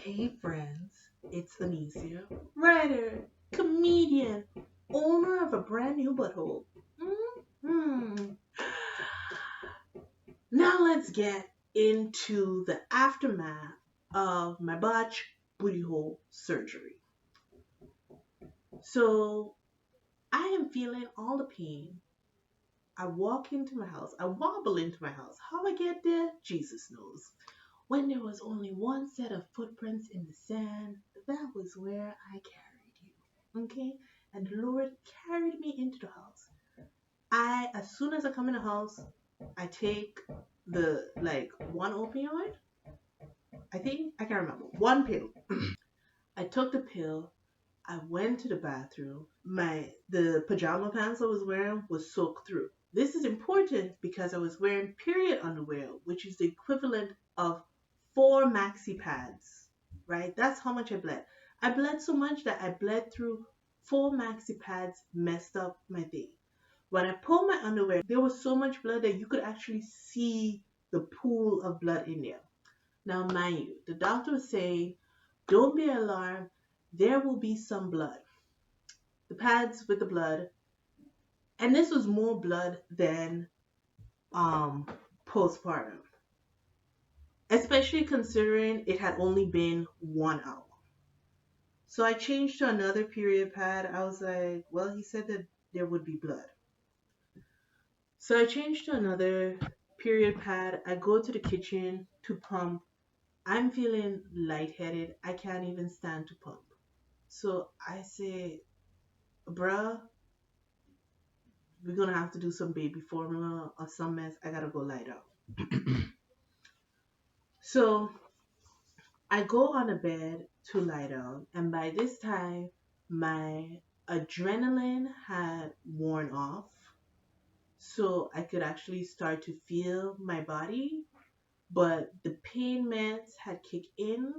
Hey friends, it's Anicia, writer, comedian, owner of a brand new butthole. hmm Now let's get into the aftermath of my botched booty hole surgery. So I am feeling all the pain. I walk into my house, I wobble into my house. How I get there, Jesus knows. When there was only one set of footprints in the sand, that was where I carried you. Okay? And the Lord carried me into the house. As soon as I come in the house, I take the, like, one opioid. I think, I can't remember. One pill. I took the pill. I went to the bathroom. The pajama pants I was wearing was soaked through. This is important because I was wearing period underwear, which is the equivalent of 4 maxi pads, right? That's how much I bled. I bled so much that I bled through 4 maxi pads, messed up my thing. When I pulled my underwear, there was so much blood that you could actually see the pool of blood in there. Now, mind you, the doctor was saying, don't be alarmed, there will be some blood. The pads with the blood, and this was more blood than um postpartum, especially considering it had only been 1 hour. So I changed to another period pad. I was like, well, he said that there would be blood. So I changed to another period pad. I go to the kitchen to pump. I'm feeling lightheaded. I can't even stand to pump. So I say, bruh, we're gonna have to do some baby formula or some mess. I gotta go lie down. So I go on a bed to lie down, and by this time, my adrenaline had worn off, so I could actually start to feel my body, but the pain meds had kicked in,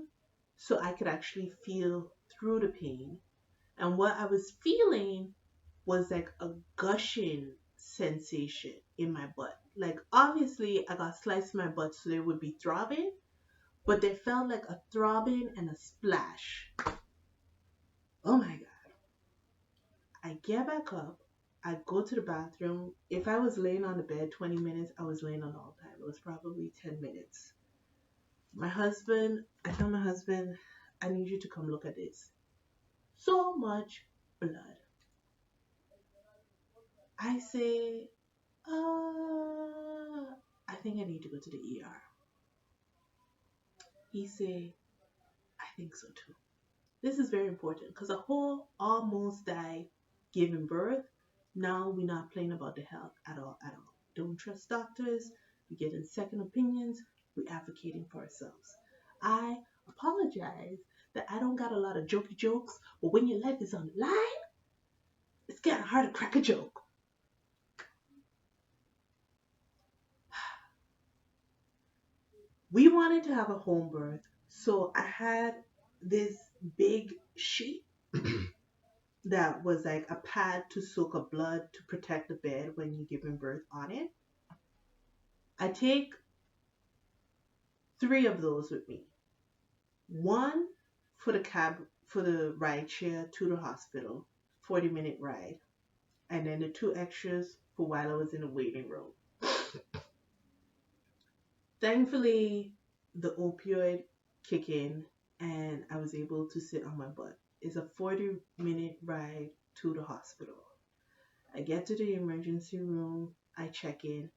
so I could actually feel through the pain. And what I was feeling was like a gushing sensation in my butt. Like, obviously, I got sliced in my butt, so there would be throbbing, but there felt like a throbbing and a splash. Oh my God. I get back up. I go to the bathroom. If I was laying on the bed 20 minutes, I was laying on all time. It was probably 10 minutes. I tell my husband, I need you to come look at this. So much blood. I say, I think I need to go to the ER. He say, I think so too. This is very important because a whole almost died giving birth. Now we're not playing about the health at all, at all. Don't trust doctors. We're getting second opinions. We're advocating for ourselves. I apologize that I don't got a lot of jokey jokes, but when your life is on the line, it's getting hard to crack a joke. We wanted to have a home birth, so I had this big sheet that was like a pad to soak up blood to protect the bed when you're giving birth on it. I take 3 of those with me. One for the ride share to the hospital, 40-minute ride, and then the 2 extras for while I was in the waiting room. Thankfully, the opioid kicked in and I was able to sit on my butt. It's a 40-minute ride to the hospital. I get to the emergency room, I check in.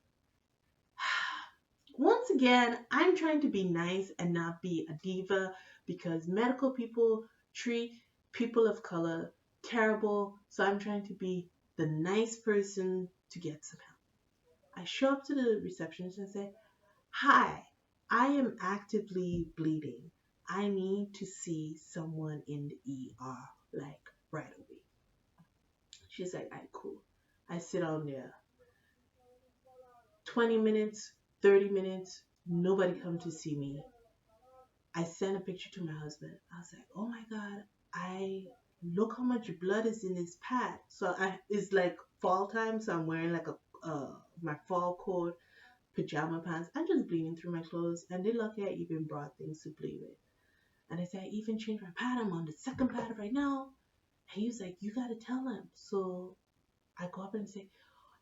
Once again, I'm trying to be nice and not be a diva because medical people treat people of color terrible. So I'm trying to be the nice person to get some help. I show up to the receptionist and say, hi, I am actively bleeding. I need to see someone in the ER, like right away. She's like, all right, cool. I sit on there. 20 minutes, 30 minutes, nobody come to see me. I sent a picture to my husband. I was like, oh my God, I look how much blood is in this pad. It's like fall time, so I'm wearing like my fall coat, pajama pants. I'm just bleeding through my clothes, and they're lucky I even brought things to bleed with. And I said, I even changed my pad. I'm on the second pad right now. And he was like, you gotta tell him. So I go up and say,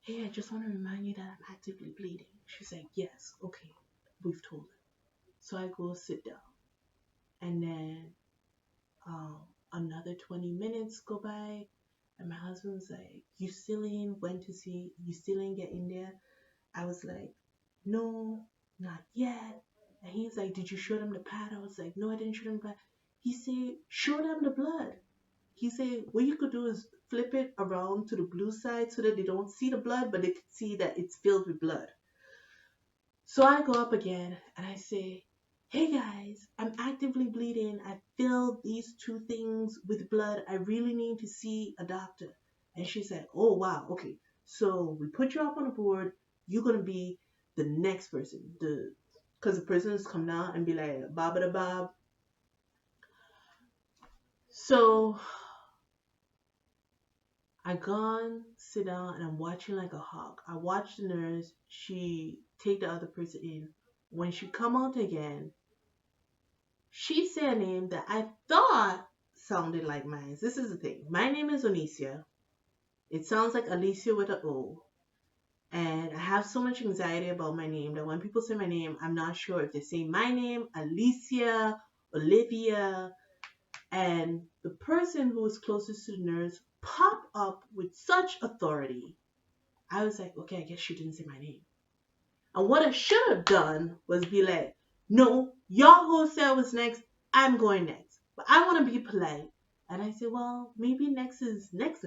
hey, I just want to remind you that I'm actively bleeding. She's like, yes, okay, we've told him. So I go sit down. And then um, another 20 minutes go by. And my husband's like, you still ain't went to see, you still ain't get in there? I was like, no, not yet. And he's like, did you show them the pad? I was like, no, I didn't show them the pad. He said, show them the blood. He said, what you could do is flip it around to the blue side so that they don't see the blood, but they can see that it's filled with blood. So I go up again and I say, hey guys, I'm actively bleeding. I filled these two things with blood. I really need to see a doctor. And she said, oh wow, okay. So we put you up on the board. You're gonna be the next person. Because the person has come down and be like, Bob da Bob. So I gone sit down and I'm watching like a hawk. I watch the nurse. She take the other person in. When she come out again, she said a name that I thought sounded like mine. This is the thing. My name is Onicia. It sounds like Alicia with an O. And I have so much anxiety about my name that when people say my name, I'm not sure if they say my name, Alicia, Olivia. And the person who was closest to the nurse popped up with such authority. I was like, okay, I guess she didn't say my name. And what I should have done was be like, no, y'all who said was next, I'm going next. But I want to be polite. And I said, well, maybe next is next.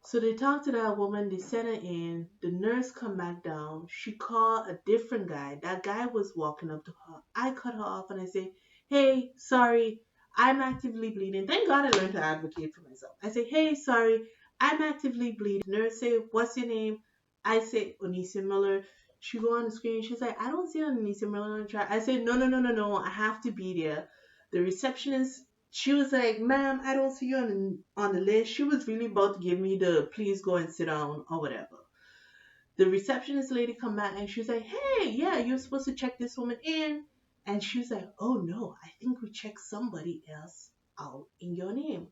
So they talked to that woman, they sent her in, the nurse come back down, she called a different guy. That guy was walking up to her. I cut her off and I say, hey, sorry, I'm actively bleeding. Thank God I learned to advocate for myself. I say, hey, sorry, I'm actively bleeding. The nurse say, what's your name? I say, Onicia Miller. She go on the screen, she's like, I don't see Onicia Miller on the chart. I said, no, I have to be there. The receptionist, she was like, ma'am, I don't see you on the list. She was really about to give me the please go and sit down or whatever. The receptionist lady come back and she was like, hey, yeah, you're supposed to check this woman in. And she was like, oh no, I think we checked somebody else out in your name.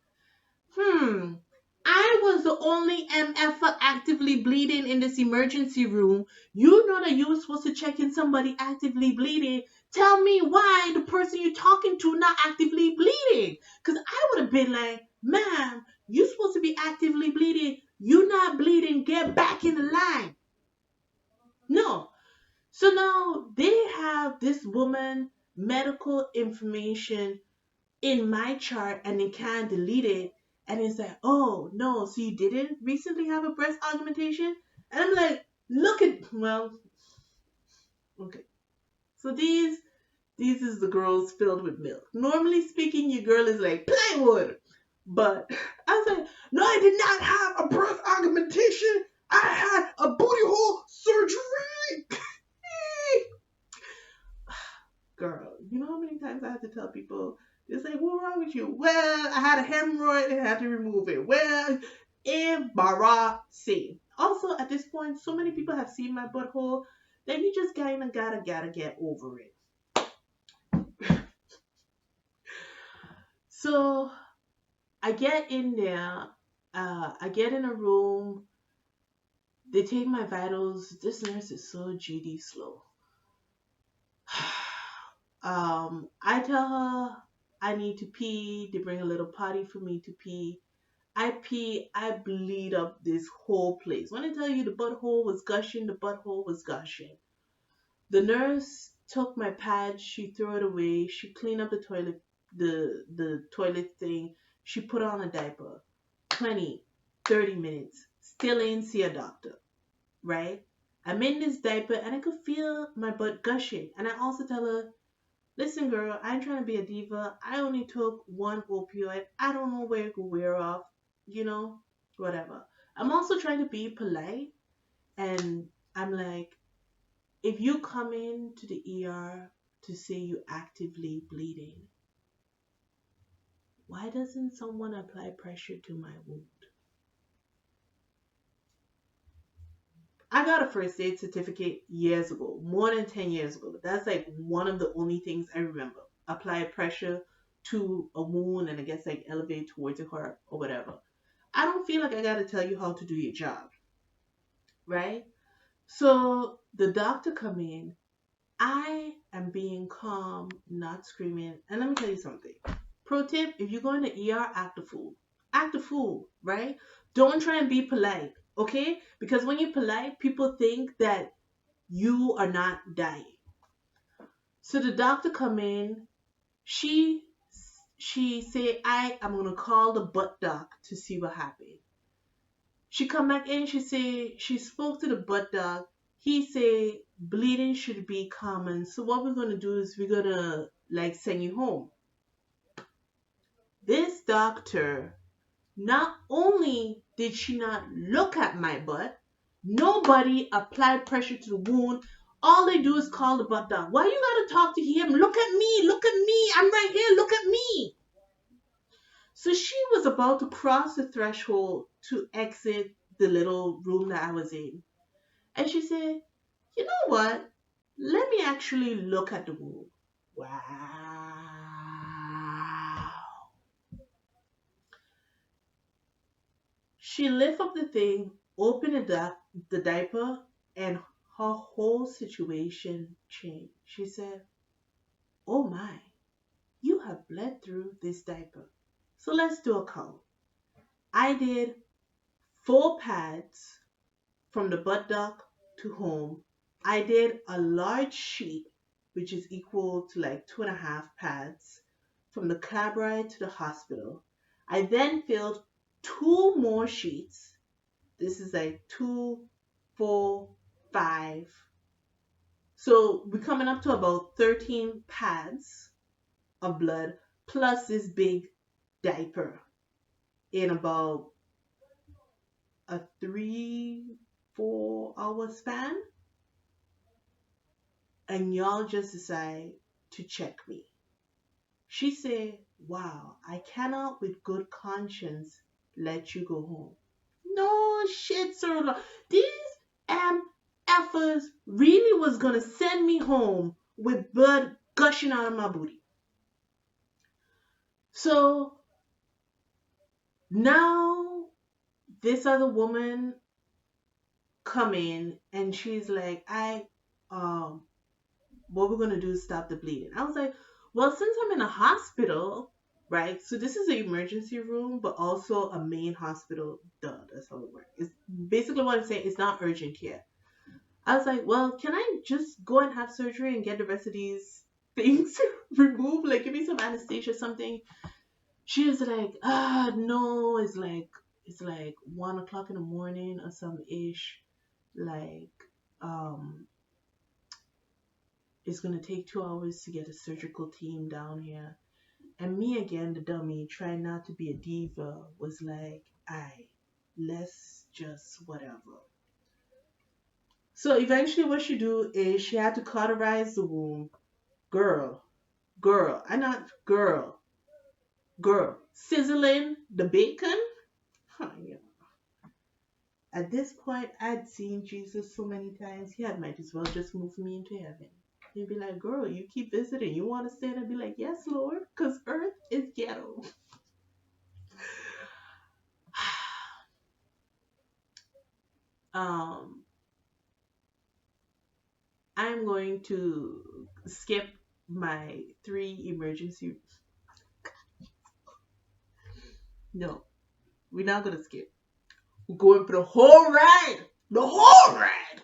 I was the only MF actively bleeding in this emergency room. You know that you were supposed to check in somebody actively bleeding. Tell me why the person you're talking to not actively bleeding. Because I would have been like, ma'am, you supposed to be actively bleeding. You not bleeding. Get back in the line. No. So now they have this woman medical information in my chart and they can't delete it. And it's like, oh no, so you didn't recently have a breast augmentation? And I'm like, look at, well, okay. So these is the girls filled with milk. Normally speaking, your girl is like plywood. But I was like, no, I did not have a breast augmentation. I had a booty hole surgery. Girl, you know how many times I had to tell people, it's like, what's wrong with you? Well, I had a hemorrhoid and I had to remove it. Well, embarrassing. Also, at this point, so many people have seen my butthole that you just kind of gotta get over it. So I get in there, I get in a room, they take my vitals. This nurse is so GD slow. I tell her I need to pee. They bring a little potty for me to pee. I pee, I bleed up this whole place. When I tell you the butthole was gushing, the butthole was gushing. The nurse took my pad, she threw it away, she cleaned up the toilet, the toilet thing, she put on a diaper. 20, 30 minutes, still ain't see a doctor, right? I'm in this diaper and I could feel my butt gushing. And I also tell her, listen, girl, I ain't trying to be a diva. I only took one opioid. I don't know where it could wear off, whatever. I'm also trying to be polite. And I'm like, if you come in to the ER to say you actively bleeding, why doesn't someone apply pressure to my wound? I got a first aid certificate years ago, more than 10 years ago. That's like one of the only things I remember. Apply pressure to a wound and I guess like elevate towards the heart or whatever. I don't feel like I got to tell you how to do your job, right? So the doctor come in. I am being calm, not screaming. And let me tell you something. Pro tip, if you're going to ER, act a fool. Act a fool, right? Don't try and be polite, okay? Because when you're polite, people think that you are not dying. So the doctor come in, she she say, I am gonna call the butt doc to see what happened. She come back in, she say she spoke to the butt doc. He say bleeding should be common. So what we're gonna do is we're gonna like send you home. This doctor, not only did she not look at my butt, nobody applied pressure to the wound. All they do is call the butt doc. Why you gotta talk to him? Look at me, look at me. I'm right here, look at me. So she was about to cross the threshold to exit the little room that I was in. And she said, you know what? Let me actually look at the wound. Wow. She lift up the thing, opened the diaper, and her whole situation changed. She said, oh my, you have bled through this diaper. So let's do a count. I did 4 pads from the butt dock to home. I did a large sheet, which is equal to like 2.5 pads, from the cab ride to the hospital. I then filled 2 more sheets. This is like 2, 4, 5. So we're coming up to about 13 pads of blood plus this big diaper in about a 3, 4 hour span. And y'all just decide to check me. She said, wow, I cannot with good conscience let you go home. No shit, sir. These MFers really was gonna send me home with blood gushing out of my booty. So now this other woman come in and she's like, what we're gonna do is stop the bleeding. I was like, well, since I'm in a hospital, right? So this is an emergency room, but also a main hospital. Duh, that's how it works. It's basically what I'm saying. It's not urgent care. I was like, well, can I just go and have surgery and get the rest of these things removed? Like, give me some anesthesia or something. She was like, no, it's like 1 o'clock in the morning or some ish. Like, um, it's gonna take 2 hours to get a surgical team down here. And me again, the dummy, trying not to be a diva, was like, aye, let's just whatever. So eventually what she do is she had to cauterize the wound. Girl, girl, I not girl, sizzling the bacon. Huh, yeah. At this point, I'd seen Jesus so many times, he had might as well just move me into heaven. He'd be like, girl, you keep visiting. You want to stay? And I'd be like, yes, Lord, because earth is ghetto. um, I'm going to skip my 3 emergency. No, we're not going to skip. We're going for the whole ride. The whole ride.